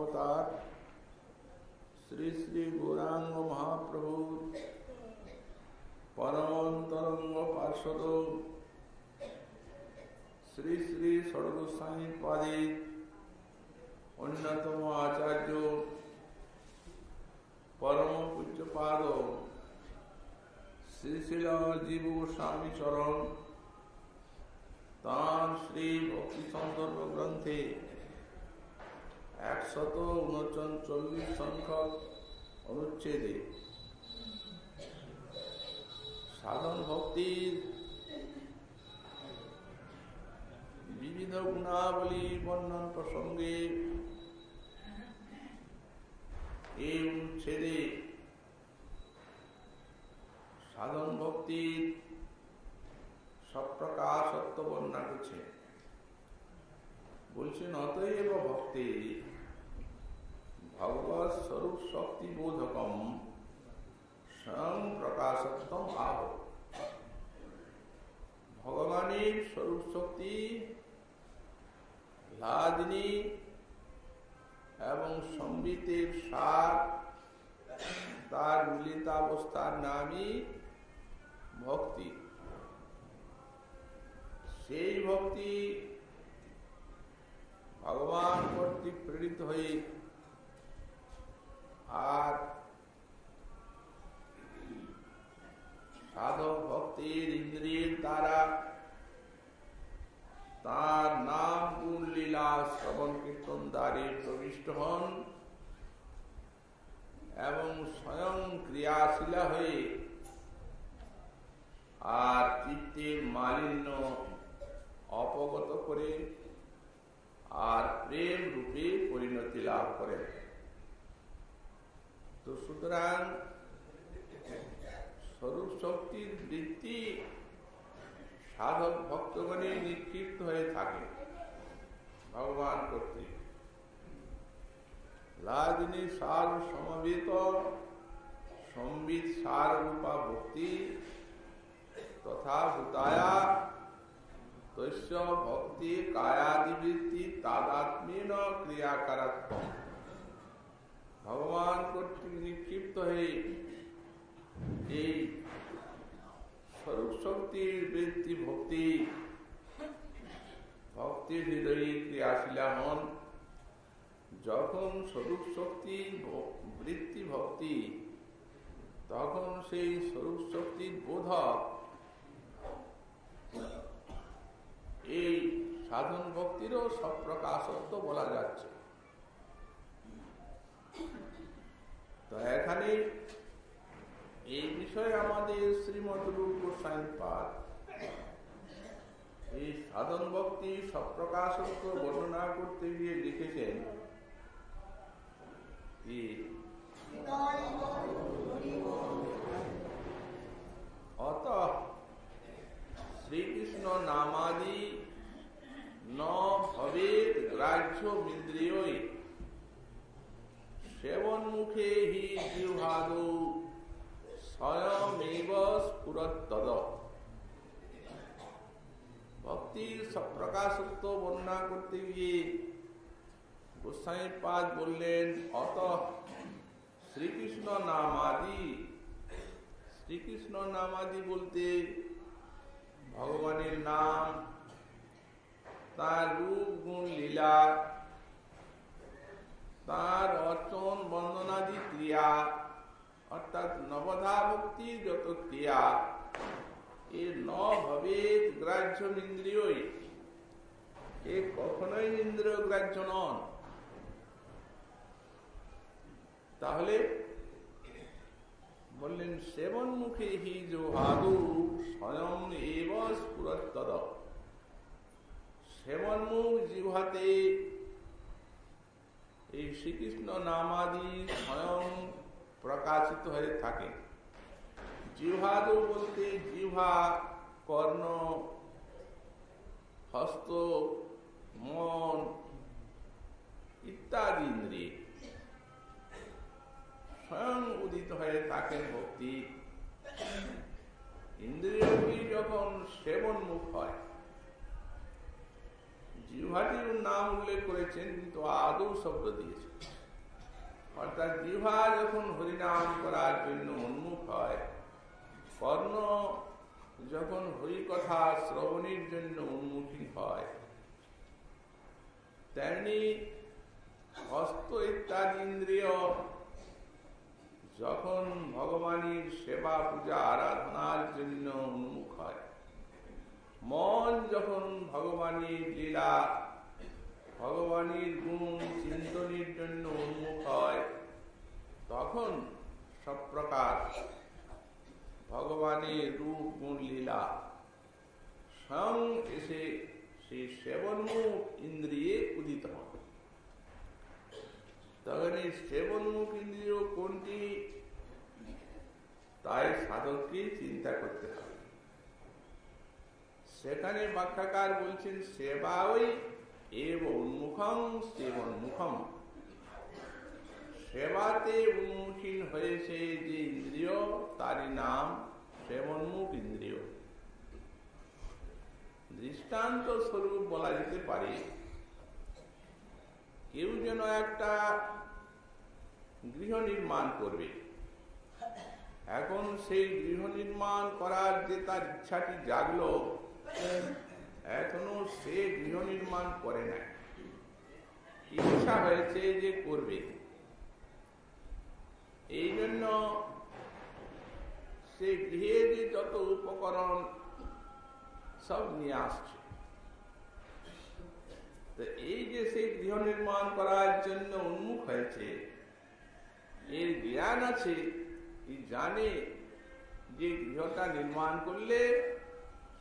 अवतार श्री श्री गौरांग महाप्रभु परमंतरंग पार्षद श्री श्री षड्गोसाई पादे अन्यतम आचार्य परम पूज्यपाद श्री श्रील जीव गोस्वामी चरण तान श्री भक्ति संदर्भ ग्रंथे 139 संख्यक अनुच्छेदे साधन भक्ति विविध गुणावली वर्णन प्रसंगे अनुच्छेदे साधन भक्ति सप्रकाशत्व वर्णना करছে বলছেন অতএব ভক্তি ভগবৎ স্বরূপ শক্তি বোধকম স্বয়ং প্রকাশত্বম আহ ভগবানের স্বরূপ শক্তি লাদিনী এবং সম্বিতের সার তার মিলিতাবস্থার নামই ভক্তি। সেই ভক্তি ভগবান কর্তৃক প্রেরিত হয়ে আর সাধক ভক্তির ইন্দ্রিয়ের দ্বারা তার নাম গুণ লীলা শ্রবণ কীর্তন দ্বারে প্রবিষ্ট হন এবং স্বয়ং ক্রিয়াশীলা হয়ে আর চিত্তের মালিন্য অপগত করে আর প্রেম রূপে পরিণতি লাভ করেন। তো সুতরাং স্বরূপ শক্তির বৃত্তি সাধক ভক্তগণে নিক্ষিপ্ত হয়ে থাকে ভগবান কর্তৃক। লাদিনী সার সমবেত সম্বিত সার রূপা ভক্তি তথা ভূতায়া তস্য ভক্তি কায়াদিবৃত্তি তাদাত্ম্যেন ক্রিয়াকারাত্মক। ভগবান কর্তৃক নিক্ষিপ্ত হয়ে এই স্বরূপ শক্তির বৃত্তি ভক্তি ভক্তির হৃদয়ে ক্রিয়াশীলা হন। যখন স্বরূপ শক্তির বৃত্তি ভক্তি তখন সেই স্বরূপ শক্তির বোধক এই সাধন ভক্তিরও সপ্রকাশত্ব বলা যাচ্ছে। তো এখানে এই বিষয়ে আমাদের শ্রীমদ রূপ গোস্বামী পাদ এই সাধন ভক্তি সপ্রকাশত্ব বর্ণনা করতে গিয়ে লিখেছেন কি অত শ্রীকৃষ্ণ নামাদি ন ভবেত গ্রাহ্য ইন্দ্রিয়ৈ সেবন মুখে হি জিহ্বাদৌ স্বয়মেব স্ফুরত্তদ। ভক্তির সপ্রকাশত্ব বর্ণনা করতে গিয়ে গোস্বামী পাদ বললেন অত শ্রীকৃষ্ণ নামাদি। শ্রীকৃষ্ণ নামাদি বলতে ভগবানের নাম, তার রূপ গুণ লীলা, তার অর্চন বন্দনাদি ক্রিয়া অর্থাৎ নবধা ভক্তির যত ক্রিয়া এ ন ভবেত গ্রাহ্য ইন্দ্রিয়ই এ কখনোই ইন্দ্রিয় গ্রাহ্য নন। তাহলে বললেন সেবন মুখে হি জিহ্বাদৌ স্বয়ং এব স্ফুরত্তদ। সেবন মুখ জিহ্বাতে এই শ্রীকৃষ্ণ নামাদি স্বয়ং প্রকাশিত হয়ে থাকে। জিহ্বাদৌ বলতে জিহ্বা, কর্ণ, হস্ত, মন ইত্যাদি ইন্দ্রিয় স্বয়ং উদিত হয়ে থাকেন ভক্তি। ইন্দ্রিয়গুলি যখন সেবন মুখ হয় জিহ্বাটির নাম উল্লেখ করেছেন, কিন্তু আদৌ শব্দ দিয়েছেন। অর্থাৎ জিহ্বা যখন হরিনাম করার জন্য উন্মুখ হয়, কর্ণ যখন হরিকথা শ্রবণের জন্য উন্মুখী হয়, তেমনি হস্ত ইত্যাদি ইন্দ্রিয় যখন ভগবানের সেবা পূজা আরাধনার জন্য উন্মুখ হয়, মন যখন ভগবানের লীলা ভগবানের গুণ চিন্তনের জন্য উন্মুখ হয়, তখন সব প্রকার ভগবানের রূপ গুণ লীলা স্বয়ং এসে সেই সেবনমুখ ইন্দ্রিয়ে উদিত হয়। তখন এই সেবনমুখ ইন্দ্রিয় কোনটি, তাই সাধককে চিন্তা করতে হবে। সেখানে ব্যাখ্যাকার বলছেন, সেবাই এব উন্মুখং সেবন্মুখম। সেবাতে উন্মুখীন হয়েছে যে ইন্দ্রিয়, তারই নাম সেবন্মুখ ইন্দ্রিয়। দৃষ্টান্ত স্বরূপ বলা যেতে পারে, কেউ যেন একটা গৃহ নির্মাণ করবে, এখন সেই গৃহ নির্মাণ করার যে তার ইচ্ছাটি জাগলো, এখনো সে গৃহ নির্মাণ করে না, ইচ্ছা হয়েছে যে করবে। এই জন্য সে গৃহে যে যত উপকরণ সব নিয়ে আসছে। তো এই যে সেই গৃহ নির্মাণ করার জন্য উন্মুখ হয়েছে, এর জ্ঞান আছে, জানে যে গৃহটা নির্মাণ করলে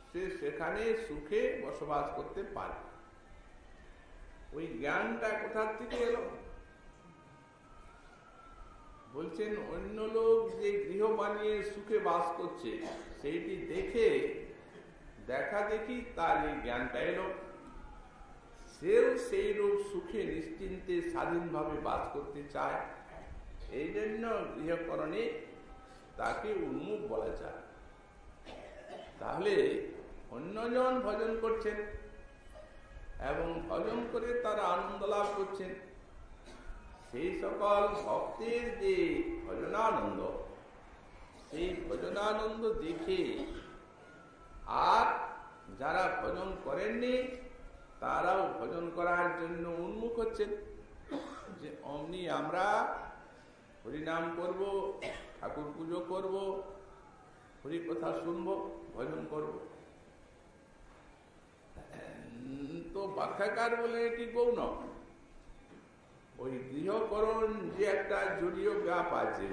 সে সেখানে সুখে বসবাস করতে পারে। ওই জ্ঞানটা কোথার থেকে এলো? বলছেন, অন্য লোক যে গৃহ বানিয়ে সুখে বাস করছে, সেইটি দেখে দেখা দেখি তার এই জ্ঞানটা এলো। সেও সেই রূপ সুখে নিশ্চিন্তে স্বাধীনভাবে বাস করতে চায়। এই জন্য গৃহকরণে তাকে উন্মুখ বলা যায়। তাহলে অন্যজন ভজন করছেন এবং ভজন করে তারা আনন্দ লাভ করছেন, সেই সকল ভক্তের যে ভজনানন্দ, সেই ভজনানন্দ দেখে আর যারা ভজন করেননি তারাও ভজন করার জন্য উন্মুখ হচ্ছেন, যে অমনি আমরা হরিনাম করব, ঠাকুর পুজো করব, হরি কথা শুনবো, ভজন করব। তো ব্যাখ্যাকার বলে এটি গৌণ। ওই গৃহকরণ যে একটা জড়ীয় ব্যাপ আছে,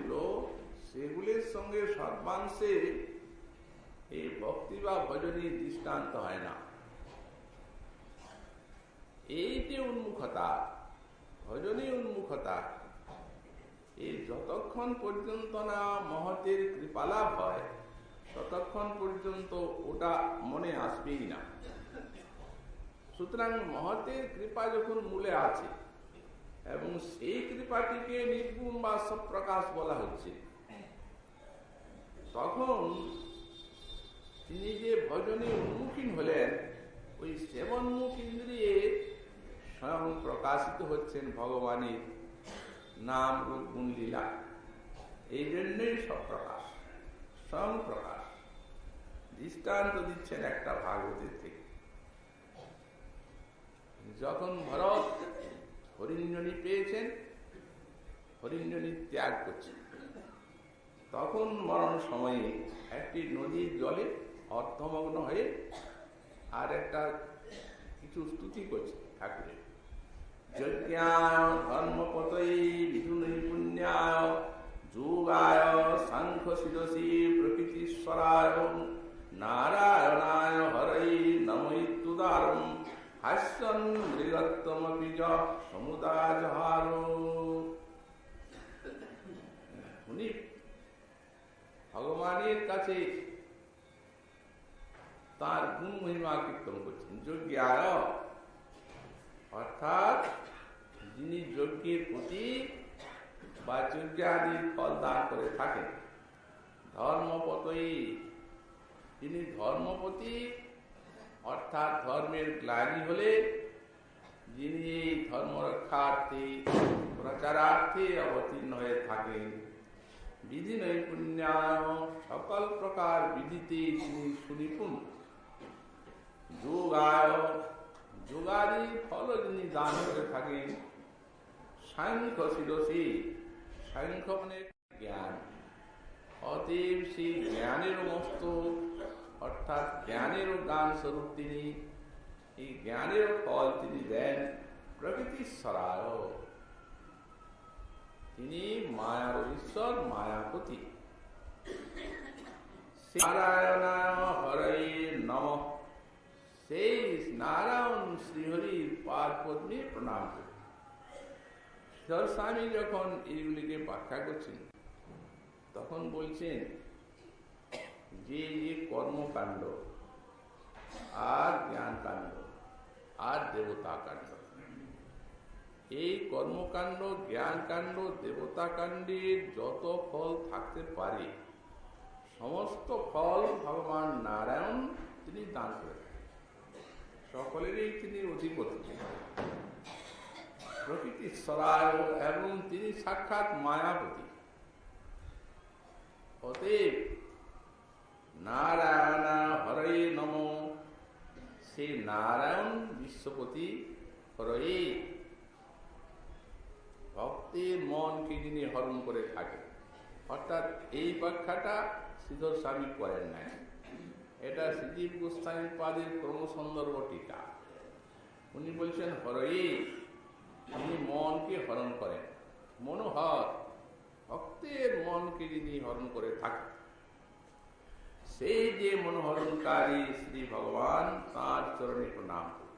সেগুলির সঙ্গে সর্বাংশে এই ভক্তি বা ভজনের দৃষ্টান্ত হয় না। এই যে উন্মুখতা, ভজনী উন্মুখতা, এই যতক্ষণ পর্যন্ত না মহতের কৃপালাভ হয়, ততক্ষণ পর্যন্ত ওটা মনে আসবেই না। সুতরাং মহতের কৃপা যখন মূলে আছে এবং সেই কৃপাটিকে নির্গুণ বা সপ্রকাশ বলা হচ্ছে, তখন তিনি যে ভজনে উন্মুখীন হলেন, ওই সেবন্মুখ ইন্দ্রিয়ে স্বয়ং প্রকাশিত হচ্ছেন ভগবানের নাম রূপ গুণ লীলা। এই জন্যই সপ্রকাশ, স্বয়ং প্রকাশ। দৃষ্টান্ত দিচ্ছেন একটা ভাগবতের থেকে। যখন ভরত হরিঞ্জনী পেয়েছেন, হরিঞ্জনী ত্যাগ করছেন, তখন মরণ সময়ে একটি নদীর জলে অর্ধমগ্ন হয়ে আর একটা কিছু স্তুতি করছে ঠাকুরের। যজ্ঞায় ধর্মপতয়ে বিধুনি পুণ্যায় যোগায় শঙ্খ শিরসি প্রকৃতিশ্বরায় নারায়ণায় হরৈ নমৈতুদারম হাস্যন মৃগত্বমপি য সমুদাজহার। উনি ভগবানের কাছে তার গুণ মহিমা কীর্তন করছেন। যজ্ঞায় অর্থাৎ যিনি যজ্ঞের প্রতীক বা যজ্ঞাদির ফল দান করে থাকেন। ধর্মপতই, তিনি ধর্মপতি, অর্থাৎ ধর্মের গ্লানি হলে যিনি এই ধর্ম রক্ষার্থে প্রচারার্থে অবতীর্ণ হয়ে থাকেন, বিধি নৈপুণ্যায় সকল প্রকার বিধিতে তিনি সুনিপুণ, যোগায় যোগাদি ফল যিনি দান করে থাকেন, সাংখ্য শিরসী, সাংখ্য মানে জ্ঞান, অতএব সেই জ্ঞানেরও মস্তক অর্থাৎ জ্ঞানেরও দান স্বরূপ তিনি, এই জ্ঞানের ফল তিনি দেন প্রকৃতিশ্বরায়, তিনি মায়ার ঈশ্বর, মায়াপতি। নারায়ণায় হরয়ে নমঃ, সেই নারায়ণ শ্রীহরির পাদ পদ্মে প্রণাম করি। ঈশ্বর স্বামী যখন এইগুলিকে ব্যাখ্যা করছেন তখন বলছেন যে যে কর্মকাণ্ড আর জ্ঞান কাণ্ড আর দেবতা কাণ্ড, এই কর্মকাণ্ড, জ্ঞান কাণ্ড, দেবতা কাণ্ডের যত ফল থাকতে পারে সমস্ত ফল ভগবান নারায়ণ তিনি দান করে থাকেন। সকলেরই তিনি অধিপতি, প্রকৃতিশ্বরায়, এবং তিনি সাক্ষাৎ মায়াপতি। অতএব নারায়ণ হরে নম, সে নারায়ণ বিশ্বপতি হরে, ভক্তের মনকে যিনি হরণ করে থাকেন। অর্থাৎ এই ব্যাখ্যাটা শ্রীধর স্বামী করেন নাই, এটা শ্রীজীব গোস্বামী পাদের ক্রমসন্দর্ভ টিকা। উনি বলছেন হরে, তিনি মনকে হরণ করেন, মনোহর, ভক্তের মনকে যিনি হরণ করে থাকেন, সেই যে মনোহরণকারী শ্রী ভগবান, তাঁর চরণে প্রণাম করি।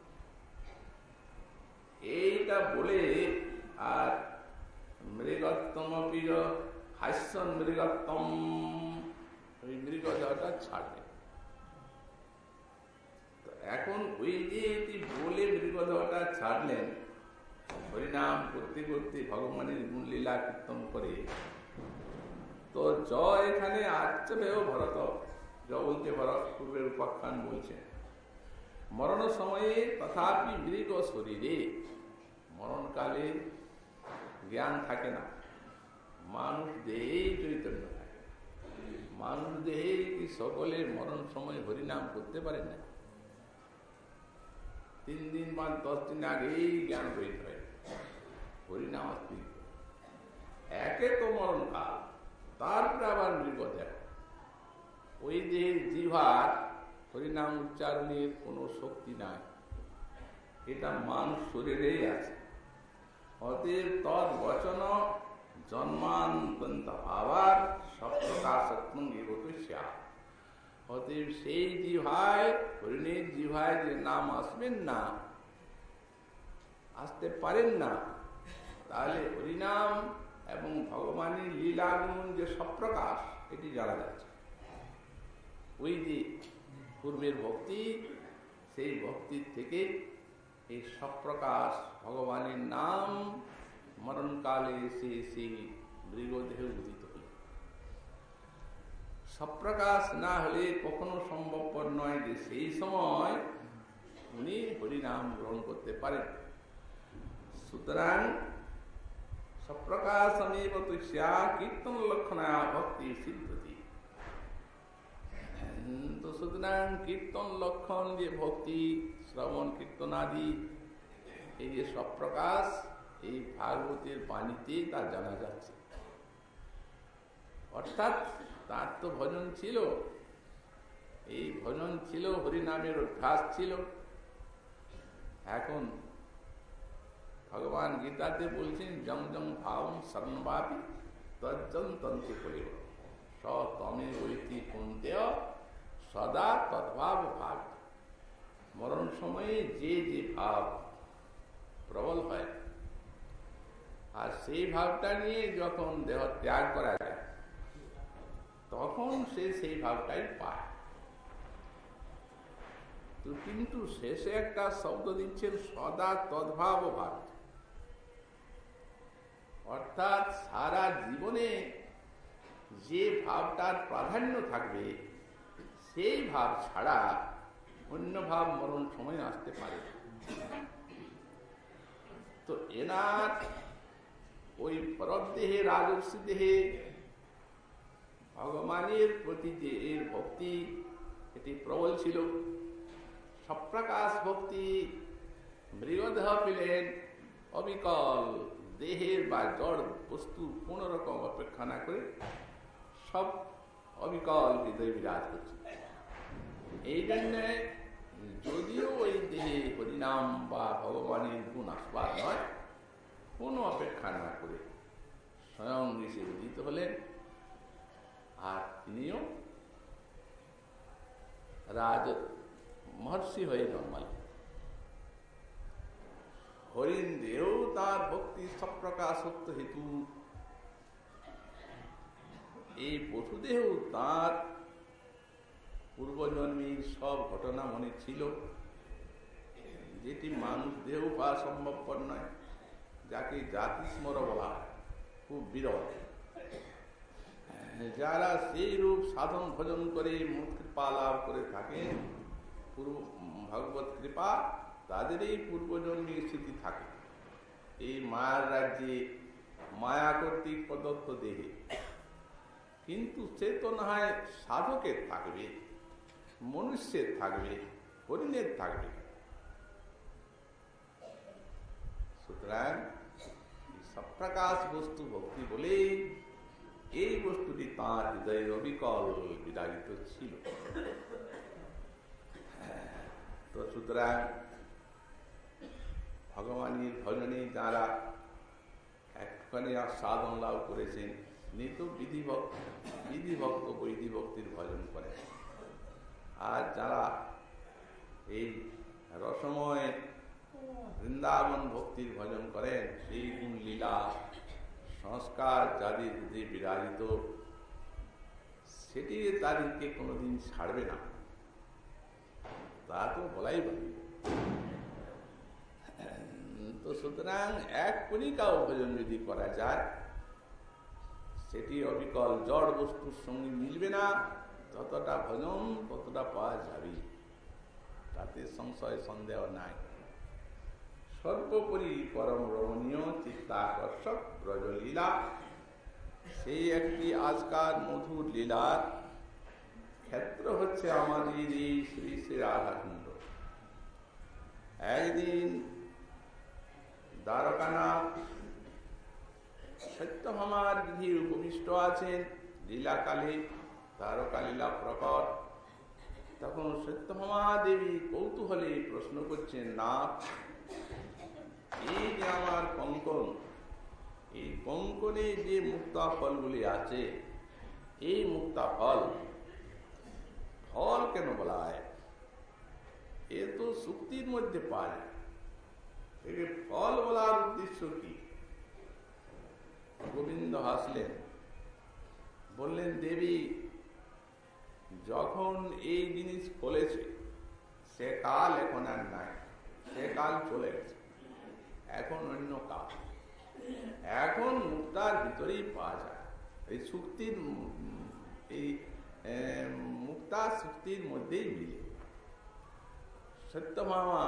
এইটা বলে আর মৃগত্তম প্রিয় হাস্যন মৃগত্তম, ওই মৃগ দেওয়াটা ছাড়বে। এখন ওই যে বলে মৃগ দেওয়াটা ছাড়লেন, হরিনাম করতে করতে ভগবানের গুণ লীলা কীর্তন করে, তো জ এখানে আচ্ছবেয় ভরত, জ বলতে ভরত পূর্বের উপাখ্যান বলছেন, মরণ সময়ে তথাপি মৃগ শরীরে, মরণকালে জ্ঞান থাকে না, মানুষ দেহেই চৈতন্য থাকে। মানুষ দেহে কি সকলে মরণ সময় হরিনাম করতে পারে না? 3 দিন বা 10 দিন আগেই জ্ঞান হইতে হয়, হরিনাম আসতে একে তো মরণ কাল, তারপরে আবার মৃগ দেহ। ওই দেহের জিহ্বার হরিনাম উচ্চারণের কোনো শক্তি নাই, এটা মানুষ শরীরেই আছে। অতএব তদ বচন জন্মান্তন্ত আবার সপ্রকাশত্বং এগোতস্যা, অতএব সেই জিহ্বায়, হরিণের জিহ্বায় যে নাম আসবেন না, আসতে পারেন না, তাহলে হরিনাম এবং ভগবানের লীলাগুণ যে সপ্রকাশ, এটি জানা যাচ্ছে। ওই যে পূর্বের ভক্তি, সেই ভক্তির থেকে এই সপ্রকাশ ভগবানের নাম মরণকালে এসে সেই মৃগদেহে উদিত হল। সপ্রকাশ না হলে কখনো সম্ভবপর নয় যে সেই সময় উনি হরিনাম গ্রহণ করতে পারেন। সুতরাং সপ্রকাশমেব তুষ্যা কীর্তন লক্ষণা ভক্তি সিদ্ধতি। তো সুতরাং কীর্তন লক্ষণ যে ভক্তি, শ্রবণ কীর্তনাদি, এই যে সপ্রকাশ, এই ভাগবতের বাণীতে তা জানা যাচ্ছে। অর্থাৎ তার তো ভজন ছিল, এই ভজন ছিল, হরিনামের অভ্যাস ছিল। এখন ভগবান গীতাতে বলছেন জং জং ভাব শরণবাপি তজ্জং তন্ত্র করিব স তমে বৈতি কুন্তেয় সদা তদ্ভাব ভাব। মরণ সময়ে যে যে ভাব প্রবল হয়, আর সেই ভাবটা নিয়ে যখন দেহ ত্যাগ করা যায়, তখন সে সেই ভাবটাই পায়। তো কিন্তু শেষে একটা শব্দ দিচ্ছেন সদা তদ্ভাব ভাব, অর্থাৎ সারা জীবনে যে ভাবটার প্রাধান্য থাকবে, সেই ভাব ছাড়া অন্য ভাব মরণ সময় আসতে পারে। তো এনার ওই পরদেহে রাজর্ষি দেহে ভগবানের প্রতি যে এর ভক্তি এটি প্রবল ছিল। সপ্রকাশ ভক্তি মৃগদেহ পেলেন অবিকল, দেহের বা জড় বস্তু কোন রকম অপেক্ষা না করে সব অবিকল হৃদয় বিরাজ করছে। এই জন্য যদিও ওই দেহে হরিনাম বা ভগবানের গুণ আস্বাদ নয়, কোনো অপেক্ষা না করে স্বয়ং ঋষি উদিত হলেন, আর তিনিও রাজ মহর্ষি হয়ে জন্মালেন। হরিণ দেহ তার ভক্তি সপ্রকাশত্ব হেতু এই পশুদেহ তার পূর্বজন্মের সব ঘটনা মনে ছিল, যেটি মানুষ দেহ পাওয়া সম্ভবপর নয়, যাকে জাতিস্মর বলা হয়, খুব বিরল। যারা সেই রূপ সাধন ভজন করে মুখ কৃপা লাভ করে থাকেন, ভগবত কৃপা তাদেরই পূর্বজন্মের স্মৃতি থাকে এই মায়ার রাজ্যে মায়া কর্তৃক প্রদত্ত দেহে। কিন্তু সে তো না হয় সাধকের থাকবে, মনুষ্যের থাকবে, হরিণের থাকবে। সুতরাং সপ্রকাশ বস্তু ভক্তি বলে এই বস্তুটি তাঁর হৃদয়ে অবিকল বিরাজিত ছিল। তো সুতরাং ভগবানের ভজনে যারা একখানে সাধন লাভ করেছেন, নিত বিধিভক্ত বৈধি ভক্তির ভজন করেন। আর যারা এই রসময় বৃন্দাবন ভক্তির ভজন করেন, সেই গুণ লীলা সংস্কার যাদের হৃদয়ে বিরাজিত, সেটি তাদেরকে কোনোদিন ছাড়বে না, তা তো বলাই বাকি। তো সুতরাং এক কণিকাও ভজন যদি করা যায়, সেটি অবিকল জড় বস্তুর সঙ্গে মিলবে না। যতটা ভজন ততটা পাওয়া যাবে, তাতে সংশয় সন্দেহ নাই। সর্বোপরি পরম রমণীয় চিত্তাকর্ষক ব্রজলীলা, সেই একটি আজকাল মধুর লীলার ক্ষেত্র হচ্ছে আমাদের এই শ্রী শ্রী রাধাকুণ্ড। একদিন দ্বারকানাথ সত্যভামার গৃহে উপবিষ্ট আছেন লীলাকালে, দ্বারকা লীলা প্রকট। তখন সত্যভামা দেবী কৌতূহলে প্রশ্ন করছেন, নাথ, এই যে আমার কঙ্কন, এই কঙ্কনে যে মুক্তা ফলগুলি আছে, এই মুক্তা ফল ফল কেন বলা হয়? এ তো শুক্তির মধ্যে পাওয়া যায়, একে ফল বলার উদ্দেশ্য কি? গোবিন্দ হাসলেন, বললেন, দেবী, যখন এই জিনিস ফলেছে সে কাল এখন আর নাই, সে কাল চলে গেছে, এখন অন্য কাল। এখন মুক্তার ভিতরেই পাওয়া যায়। এই শুক্তির, এই মুক্তা শুক্তির মধ্যেই মিলে। সত্যভামা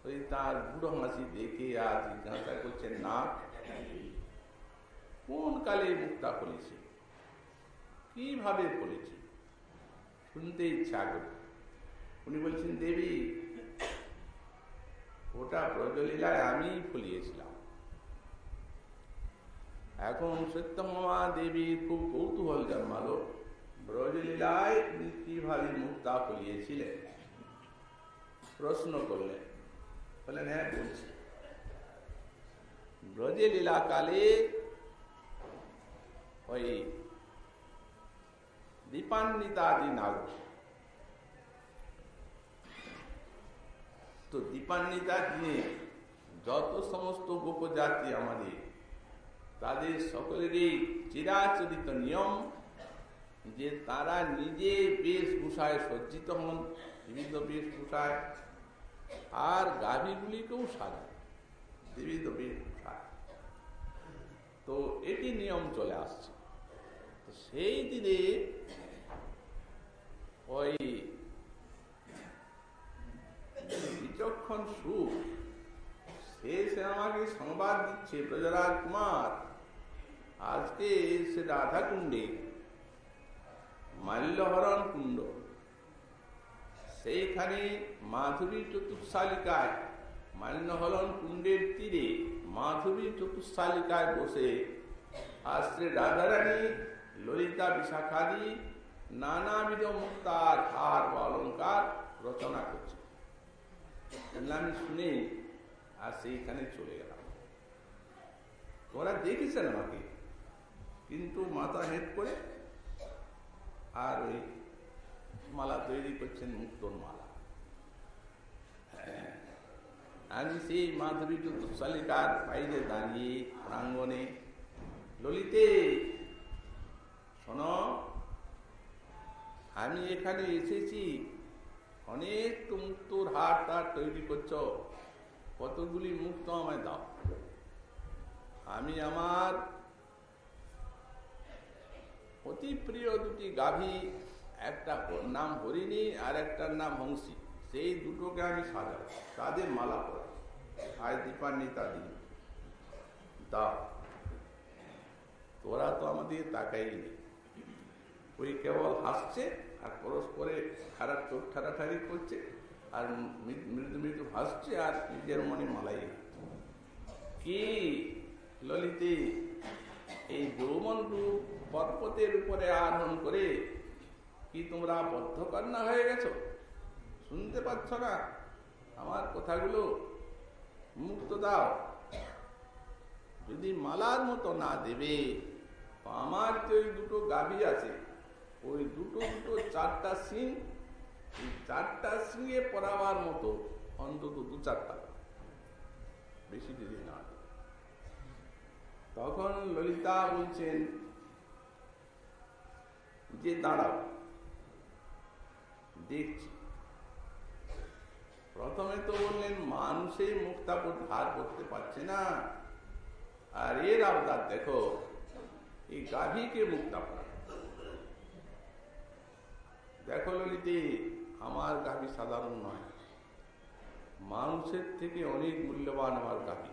ওই তার বুড়ো হাসি দেখে আর জিজ্ঞাসা করছেন, না, কোন কালে মুক্তা ফলেছে, কিভাবে ফলেছে, শুনতে ইচ্ছা করে। উনি বলছেন, দেবী, ওটা ব্রজলীলায় আমিই ফলিয়েছিলাম। এখন সত্যভামা দেবীর খুব কৌতূহল জন্মালো, ব্রজলীলায় কিভাবে মুক্তা ফলিয়েছিলেন। প্রশ্ন করলেন, বললেন, হ্যাঁ বলছি। ব্রজে লীলা কালে ওই দীপান্বিতা আদি নাগ, তো দীপান্বিতা দিনে যত সমস্ত গোপজাতি আমাদের, তাদের সকলেরই চিরাচরিত নিয়ম যে তারা নিজে বেশভূষায় সজ্জিত হন, বিবিধ বেশভূষায়, আর গাভীগুলিকেও সাজায় বিবিধ বেশভূষায়। তো এটি নিয়ম চলে আসছে। তো সেই দিনে ওই বিচক্ষণ সুখ, সে আমাকে সংবাদ দিচ্ছে, ব্রজরাজ কুমার আজকে সে রাধা কুণ্ডে মাল্যহরণ কুণ্ড, সেইখানে মাধুরী চতুর্শালিকায়, মাল্যহরণ কুণ্ডের তীরে মাধুরী চতুর্শালিকায় বসে আর শ্রী রাধারানী ললিতা বিশাখাদি নানাবিধ মুক্তার হার বা অলঙ্কার রচনা করছে। আমি শুনে আর সেইখানে চলে গেলাম। ওরা দেখেছেন আমাকে, কিন্তু মাথা হেঁট করে আর ওই মালা তৈরি করছেন, মুক্তোর মালা। আমি সেই মাধুরী চতুর্শালিকার বাইরে দাঁড়িয়ে প্রাঙ্গণে, ললিতে শোনো, আমি এখানে এসেছি, অনেক তো মুক্তোর হার তার তৈরি করছ, কতগুলি মুক্ত আমায় দাও। আমি আমার অতি প্রিয় দুটি গাভী, একটা নাম হরিণী আর একটার নাম হংসী, সেই দুটোকে আমি সাজাবো, তাদের মালা পরা, আজ দীপান্বিতা দিন দাও। তোরা তো আমাদের তাকাই নেই, ওই কেবল হাসছে আর পরস্পরে খারাপ চোখ ঠাড়াঠাড়ি করছে আর মৃদু মৃদু হাসছে আর নিজের মনে মালাই। কি ললিতে, এই যৌবন রূপ পর্বতের উপরে আরোহণ করে কি তোমরা বদ্ধকন্যা হয়ে গেছো? শুনতে পাচ্ছ না আমার কথাগুলো? মুক্ত দাও। যদি মালার মতো না দেবে, আমার যে ওই দুটো গাভী আছে, ওই দুটো চারটা সিং, এই চারটা সিংয়ে পরাবার মতো অন্তত 2-4টা, বেশি যদি না। তখন ললিতা বলছেন যে দাঁড়াও, দেখছি। প্রথমে তো বললেন মানুষই মুক্তা ধার করতে পারছে না, আর এর আবদার দেখো, এই গাভীকে মুক্তা পড়া। দেখো ললিতে, আমার গাভী সাধারণ নয়, মানুষের থেকে অনেক মূল্যবান আমার গাভী।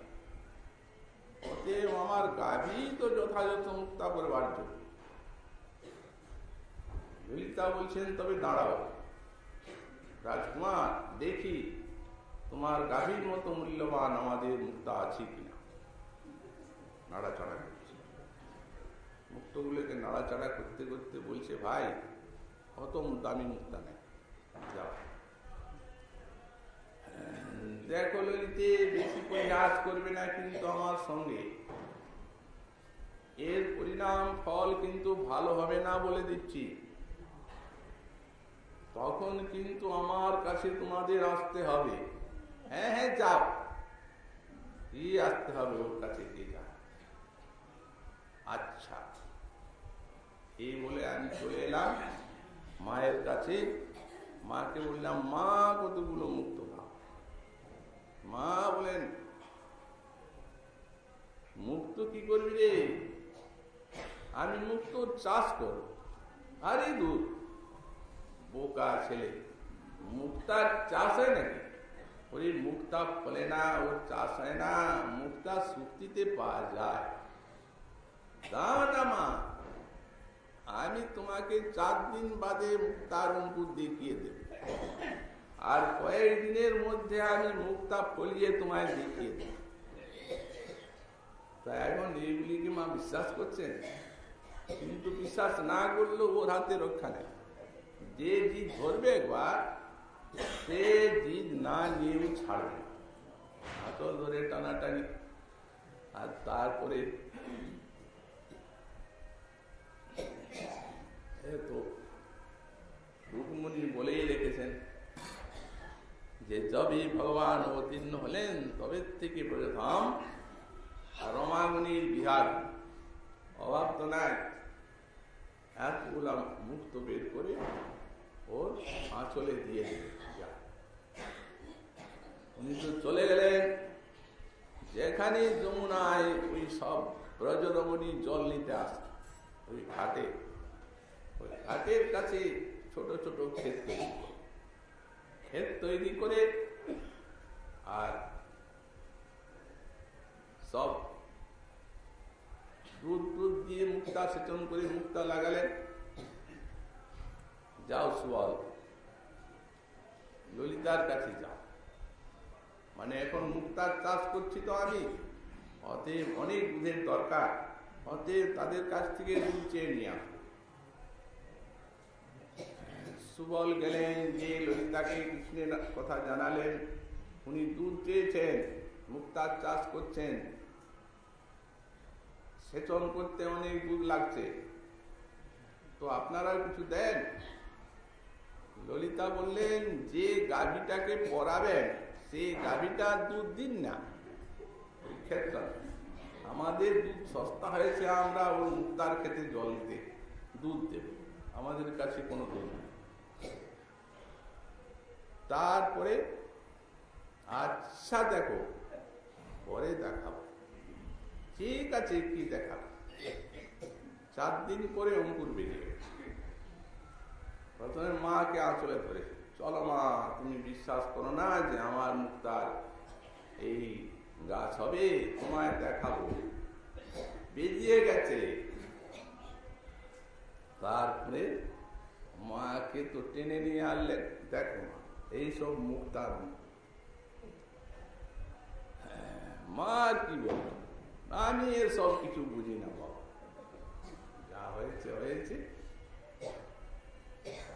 অতএব আমার গাভী তো যথাযথ মুক্তা করবার জন্য। ললিতা বলছেন তবে দাঁড়াও রাজকুমার, দেখি তোমার গাভীর মতো মূল্যবান আমাদের মুক্তা আছে কিনা। নাড়াচাড়া করছে, মুক্তগুলোকে নাড়াচাড়া করতে করতে বলছে, ভাই অত দামি মুক্তা নেই, যাও। দেখো ললিতে, বেশি পরিহাস করবে না কিন্তু আমার সঙ্গে, এর পরিণাম ফল কিন্তু ভালো হবে না বলে দিচ্ছি। তখন কিন্তু আমার কাছে তোমাদের আসতে হবে। হ্যাঁ হ্যাঁ যাও, কি আসতে হবে ওর কাছে, কে যা। আচ্ছা, এই বলে আমি চলে এলাম মায়ের কাছে। মাকে বললাম, মা কতগুলো মুক্ত দাও। মা বলেন, মুক্ত কি করবি রে? আমি মুক্ত চাষ করব। আরে দূর, বোকা ছেলে, মুক্তার চাষ হয় নাকি? ওই মুক্তা ফলে না, ওর চাষ হয় না, মুক্তা শুক্তিতে পাওয়া যায়। দাও না মা, আমি তোমাকে 4 দিন বাদে মুক্তার অঙ্কুর দেখিয়ে দেব, আর কয়েক দিনের মধ্যে আমি মুক্তা ফলিয়ে তোমায় দেখিয়ে দেব। তা এখন এইগুলিকে মা বিশ্বাস করছেন, কিন্তু বিশ্বাস না করলেও ওর হাতে রক্ষা নেই। যে জিদ ধরবে একবার, সে জিদ না নিয়েও ছাড়বে, হাতল ধরে টানাটানি। আর তারপরে তো রুকমণি বলেই রেখেছেন যে যবে ভগবান অবতীর্ণ হলেন তবে থেকে প্রথম রমাগুনির বিহার। অভাব তো নাই, এতগুলা মুক্ত বের করে ওর আঁচলে দিয়ে দিলেন। উনি তো চলে গেলেন যেখানে যমুনায় ওই সব ব্রজরমণী জল নিতে আসে, ওই ঘাটে, ওই ঘাটের কাছে ছোট ছোট ক্ষেত তৈরি করে আর সব দুধ দিয়ে মুক্তা সেচন করে মুক্তা লাগালেন। যাও সুবল, ললিতার কাছে যাও, মানে এখন মুক্তার চাষ করছি তো আমি, অতএব অনেক দুধের দরকার, অতএব তাদের কাছ থেকে দুধ চেয়ে নিয়ে আসো। সুবল গেলেন, যে ললিতাকে কৃষ্ণের কথা জানালেন, উনি দুধ চেয়েছেন, মুক্তার চাষ করছেন, সেচন করতে অনেক দুধ লাগছে, তো আপনারা কিছু দেন। ললিতা বললেন, যে গাভীটাকে পরাবেন সেই গাভীটার দুধ দিন না, ক্ষেত্রে আমাদের দুধ সস্তা হয়েছে, আমরা ওই মুক্তার খেতে জল দিতে দুধ দেব, আমাদের কাছে কোনো দুধ নেই। তারপরে আচ্ছা দেখো, পরে দেখাবো। ঠিক আছে, কি দেখাবো? 4 দিন পরে অঙ্কুর বেরিয়ে গেছে। প্রথমে মাকে আঁচলে ধরেছে, চলো মা, তুমি বিশ্বাস করো না যে আমার মুক্তার এই গাছ হবে, তোমায় দেখাবো। বেরিয়ে গেছে। তারপরে মাকে তো টেনে নিয়ে আনলেন, দেখো মা, এইসব মুক্তার। মা কি বলল, আমি এসব কিছু বুঝি না বাবা, যা হয়েছে হয়েছে।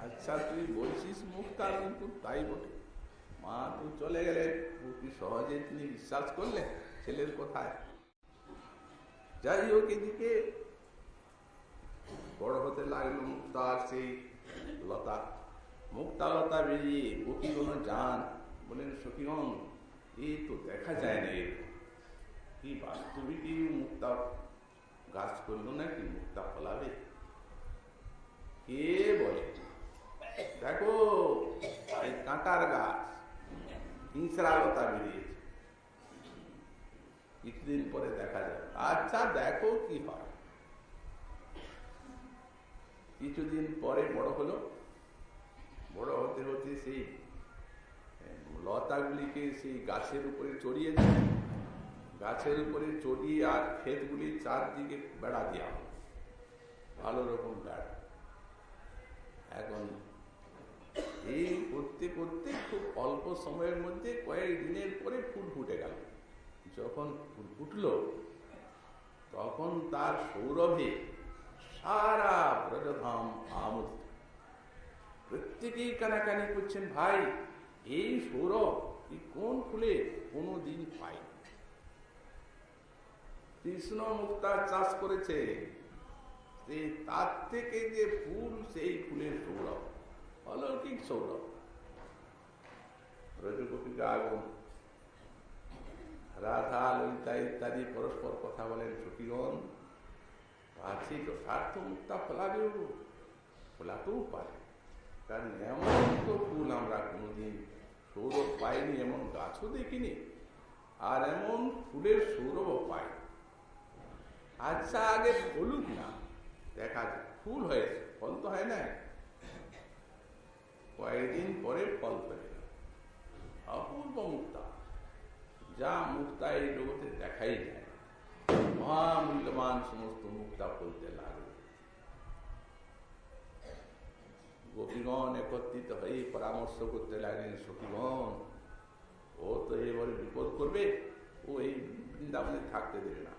আচ্ছা তুই বলছিস মুক্তার অঙ্কুর, তাই বটে। মা তো চলে গেলেন, কি সহজে তিনি বিশ্বাস করলেন ছেলের কথায়। যাই হোক, এদিকে বড় হতে লাগলো মুক্তার সেই লতা। মুক্তা লতা বেরিয়ে গোপীগণ যান, বলেন সখীগণ, এই তো দেখা যায় না, কি বাস্তবিকই মুক্তা গাছ করলো নাকি, মুক্তা ফলাবে? কে বলে, দেখো এই কাঁটার গাছ, হিংসরা লতা বেরিয়েছে, কিছুদিন পরে দেখা যাবে। আচ্ছা দেখো কি হয়। কিছুদিন পরে বড় হলো, বড় হতে হতে সেই লতাগুলিকে সেই গাছের উপরে চড়িয়ে দেয়, গাছের উপরে চড়িয়ে আর ক্ষেতগুলির চারদিকে বেড়া দেওয়া হয়, ভালো রকম বেড়া। এখন এই করতে করতে খুব অল্প সময়ের মধ্যে কয়েক দিনের পরে ফুল ফুটে গেল। যখন ফুল ফুটল, তখন তার সৌরভে সারা ব্রজধাম আমোদিত। প্রত্যেকেই কানাকানি করছেন, ভাই এই সৌরভ এই কোন ফুলে কোনদিন পাই। কৃষ্ণ মুক্তার চাষ করেছে, তার থেকে যে ফুল, সেই ফুলের সৌরভ, অলৌকিক সৌরভ। ব্রজগোপীকা আগমন, রাধা ললিতা ইত্যাদি পরস্পর কথা বলেন, সখীগণ আছে যথার্থ মুক্তা ফলাবেও, ফলাতেও পারে, কারণ এমন তো ফুল আমরা কোনোদিন সৌরভ পাইনি, এমন গাছও দেখিনি, আর এমন ফুলের সৌরভও পাই। আচ্ছা আগে ফলুক না, দেখা যায়। ফুল হয়েছে, ফল তো হয় না। কয়েকদিন পরে ফল পেলে, অপূর্ব মুক্তা, যা মুক্তা এই জগতে দেখাই যায়। মহামূল্যবান সমস্ত মুক্তা ফলতে লাগলো। গোপীগণ একত্রিত হয়ে পরামর্শ করতে লাগলেন, সখীগণ ও তো এবারে বিপদ করবে, ও এই বৃন্দাবনে থাকতে দেবে না।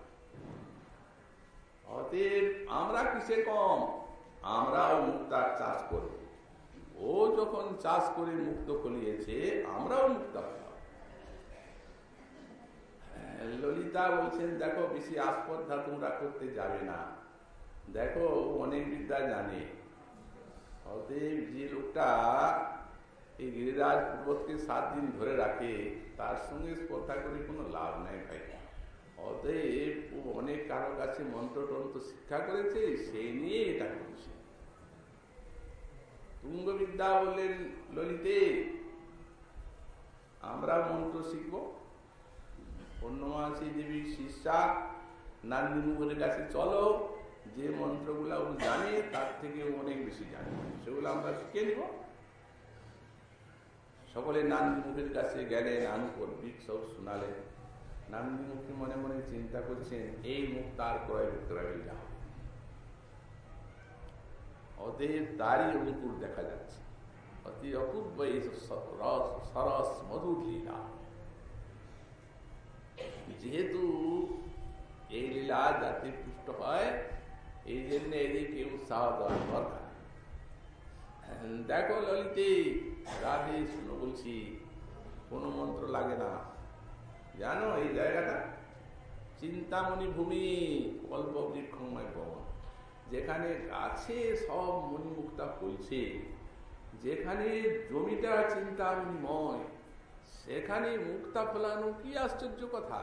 অতএব আমরা কিসে কম, আমরাও মুক্তার চাষ করব। ও যখন চাষ করে মুক্ত ফলিয়েছে, আমরাও মুক্তা ফলাব। ললিতা বলছেন, দেখো বেশি আস্পর্ধা তোমরা করতে যাবে না, দেখো অনেক বিদ্যা জানে। অতএব যে লোকটা এই গিরিরাজ পর্বতকে 7 দিন ধরে রাখে, তার সঙ্গে স্পর্ধা করে কোনো লাভ নাই ভাই। অতএব ও অনেক কারো কাছে মন্ত্রতন্ত্র শিক্ষা করেছে, সেই নিয়ে এটা করছে। তুঙ্গবিদ্যা বললেন ললিতে, আমরা মন্ত্র শিখব। পূর্ণমাসী দেবীর শিষ্যা নান্দি মুখের কাছে চলো, যে মন্ত্রগুলা ও জানে তার থেকে অনেক বেশি জানে, সেগুলো আমরা শিখে নিব। সকলে নান্দি মুখের কাছে গেলেন, আনুকর্বিক সব শোনালেন। নান্দিমুখী মনে মনে চিন্তা করছেন, এই মুখ তার ক্রয় বিক্রয় হয়ে যাবে। ওদের তারই অঙ্কুর দেখা যাচ্ছে, অতি অপূর্ব এই সরস মধুর লীলা। যেহেতু এই লীলা যাতে পুষ্ট হয়, এই জন্য এদিকে উৎসাহ দেওয়ার দরকার। দেখো ললিতে, রাধে শুনো বলছি, কোনো মন্ত্র লাগে না। জানো এই জায়গাটা চিন্তামণি ভূমি, কল্প বৃক্ষময় ভবন, যেখানে গাছে সব মণিমুক্তা ফলছে, যেখানে জমিটা চিন্তামণিময়, সেখানে মুক্তা ফলানো কি আশ্চর্য কথা।